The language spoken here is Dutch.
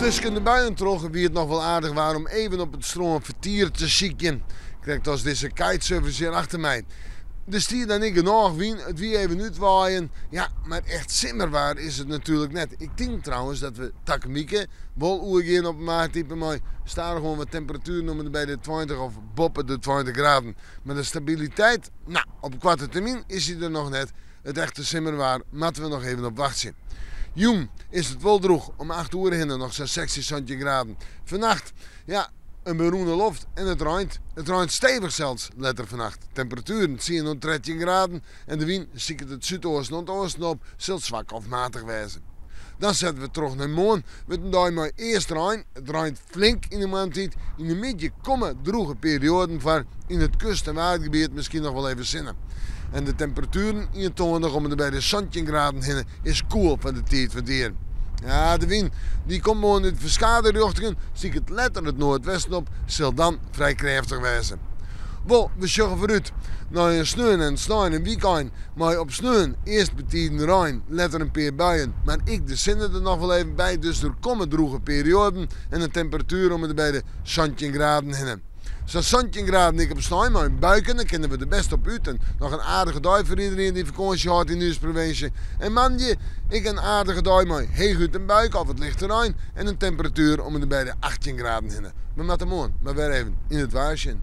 Tussen de buien trokken wie het nog wel aardig was om even op het stroom vertier te zieken. Krijgt als deze kitesurfers hier achter mij. De stier dan niet genoeg wien, het wie even uitwaaien. Ja, maar echt simmerwaar is het natuurlijk net. Ik denk trouwens dat we takmieken wel oergeen op maat typen, maar staan gewoon wat temperatuur noemen bij de 20 of boppen de 20 graden. Maar de stabiliteit, nou, op korte termijn is hij er nog net. Het echte simmerwaar, moeten we nog even op wachten. Jong is het wel droog, om 8 uur heen nog zo'n 16 graden. Vannacht, ja, een beroende loft en het ruint. Het ruint stevig zelfs, letter vannacht. Temperaturen zien nog 13 graden en de wind ziet het zuidoosten en het oosten op, zal zwak of matig wezen. Dan zetten we terug naar morgen met een dag maar eerst ruim. Het ruint flink in de maandtijd. In de midden komen droge perioden voor in het kust- en watergebied misschien nog wel even zinnen. En de temperaturen in het tonen om er bij de 17 graden heen is koel van de tijd van dieren. Ja, de wind die komt morgen uit verschillende richtingen, zie ik het letterlijk het noordwesten op, zal dan vrij krachtig wezen. Wel, we zorgen vooruit naar een sneeuw en snijden en weekend, maar op sneeuw eerst betiden Rijn, letter een paar buien, maar ik de zinnen er nog wel even bij, dus er komen droge perioden en een temperatuur om er bij de 17 graden heen. Zo'n 17 graden ik op sneeuw, maar in buiken, dan kunnen we er best op uit. En nog een aardige dag voor iedereen die vakantie had in deze provincie. En manje, ik een aardige dag, maar heel goed een buik of het ligt erin en een temperatuur om er bij de 18 graden heen. We moeten morgen maar weer even in het waarsje.